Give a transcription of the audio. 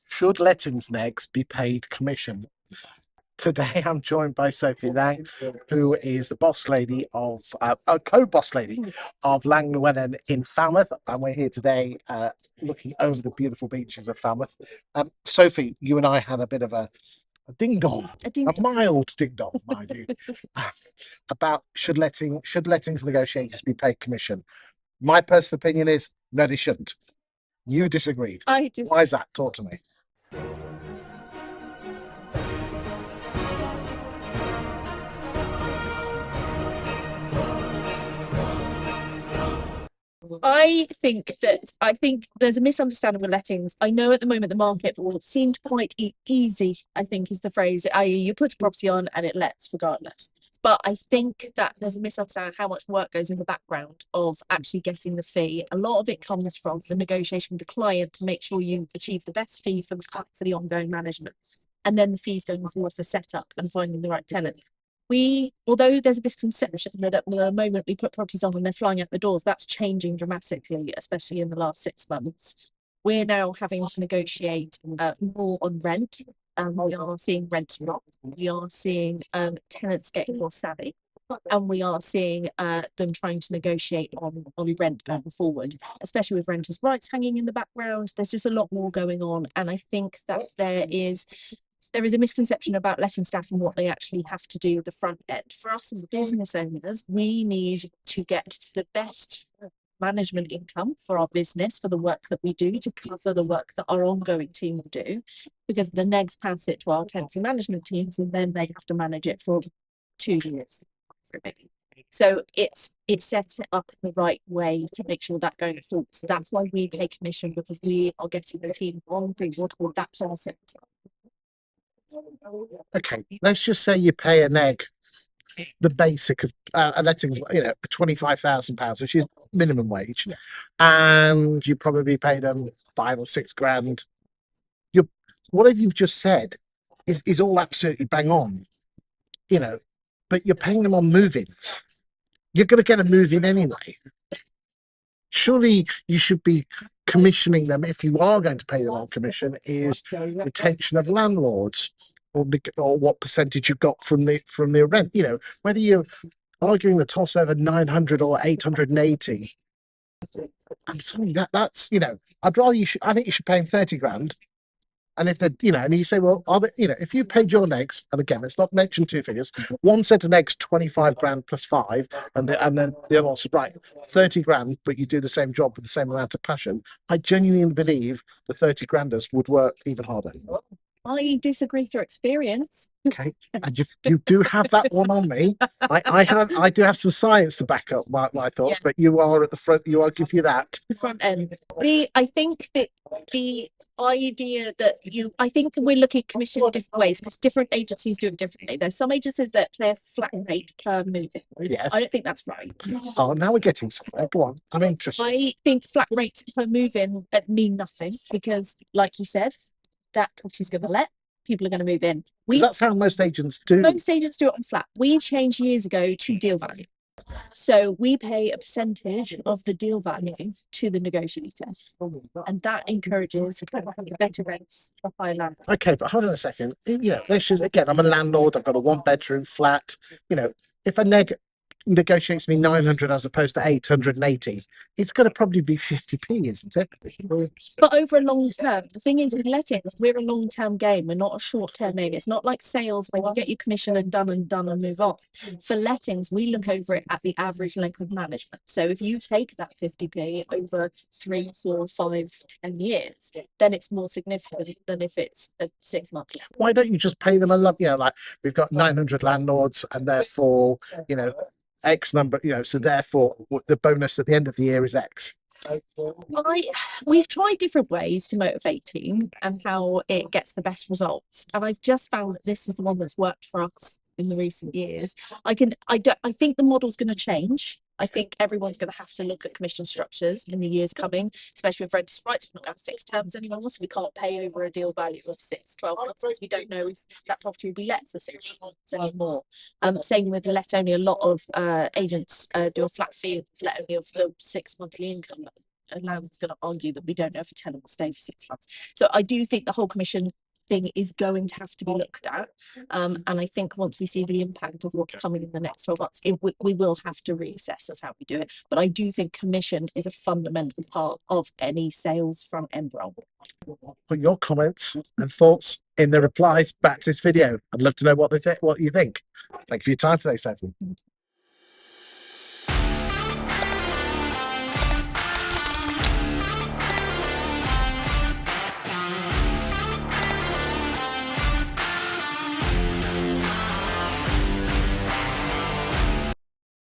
Should Lettings Negs be paid commission? Today I'm joined by Sophie Lang, who is the boss lady of, a co-boss lady of Lang in Falmouth, and we're here today looking over the beautiful beaches of Falmouth. Sophie, you and I had a bit of a ding-dong, a mild ding-dong, mind you, about should lettings negotiators be paid commission. My personal opinion is no, they shouldn't. You disagreed. I disagree. Why is that? Talk to me. I think there's a misunderstanding with lettings. I know at the moment the market seemed quite easy, I think is the phrase, i.e. you put a property on and it lets regardless. But I think that there's a misunderstanding how much work goes in the background of actually getting the fee. A lot of it comes from the negotiation with the client to make sure you achieve the best fee for the ongoing management. And then the fees going forward for setup and finding the right tenant. Although there's a misconception that at the moment we put properties on and they're flying out the doors, that's changing dramatically, especially in the last 6 months. We're now having to negotiate more on rent. We are seeing rent drop. We are seeing tenants getting more savvy. And we are seeing them trying to negotiate on rent going forward, especially with renters' rights hanging in the background. There's just a lot more going on. And I think that there is a misconception about letting staff and what they actually have to do at the front end. For us as business owners, we need to get the best management income for our business, for the work that we do, to cover the work that our ongoing team will do, because the negs pass it to our tenancy management teams and then they have to manage it for 2 years. So it's set up in the right way to make sure that going forward. So that's why we pay commission, because we are getting the team on board with that concept. Okay, let's just say you pay a neg the basic of a lettings, £25,000, which is minimum wage, and you probably pay them 5 or 6 grand. Whatever you've just said is all absolutely bang on, but you're paying them on move-ins. You're going to get a move-in anyway. Surely you should be commissioning them, if you are going to pay them on commission, is retention of landlords, or what percentage you got from the rent. Whether you're arguing the toss over 900 or 880. I'm sorry, that's I'd rather I think you should pay them 30 grand. And if and you say, well, if you paid your negs, and again, let's not mention two figures, one set of negs 25 grand plus 5, and then the other one said, right, 30 grand, but you do the same job with the same amount of passion. I genuinely believe the 30 granders would work even harder. I disagree through experience. Okay, and you do have that one on me. I do have some science to back up my thoughts, but you are at the front. I'll give you that. The front end. I think that the idea that I think we're looking at commission in different ways, because different agencies do it differently. There's some agencies that play a flat rate per move. Yes. I don't think that's right. Oh, now we're getting somewhere. Go on, I'm interested. I think flat rates per move-in mean nothing, because, like you said, that property's going to let. People are going to move in. That's how most agents do. Most agents do it on flat. We changed years ago to deal value. So we pay a percentage of the deal value to the negotiator, and that encourages better rents for high land. Okay, but hold on a second. Let's just, again, I'm a landlord. I've got a 1-bedroom flat. If a neg negotiates me 900 as opposed to 880, it's going to probably be 50p, isn't it? But over a long term, the thing is with lettings, we're a long-term game. We're not a short-term game. It's not like sales where you get your commission and done and move on. For lettings, we look over it at the average length of management. So if you take that 50p over 3, 4, 5, 10 years, then it's more significant than if it's a 6 month. Why don't you just pay them a lump? Like we've got 900 landlords, and therefore X number, so therefore the bonus at the end of the year is X. We've tried different ways to motivate team and how it gets the best results, and I've just found that this is the one that's worked for us in the recent years. I think the model's going to change. I think everyone's going to have to look at commission structures in the years coming, especially with renters' rights. We're not going to have fixed terms anymore, so we can't pay over a deal value of 6, 12 months, because we don't know if that property will be let for 6 months anymore. Same with let only. A lot of agents do a flat fee, let only of the 6 monthly income. a landlord's going to argue that we don't know if a tenant will stay for 6 months. So I do think the whole commission thing is going to have to be looked at. And I think once we see the impact of what's coming in the next 12 months, we will have to reassess of how we do it. But I do think commission is a fundamental part of any sales from Enroll. Put your comments and thoughts in the replies back to this video. I'd love to know what you think. Thank you for your time today, Sophie.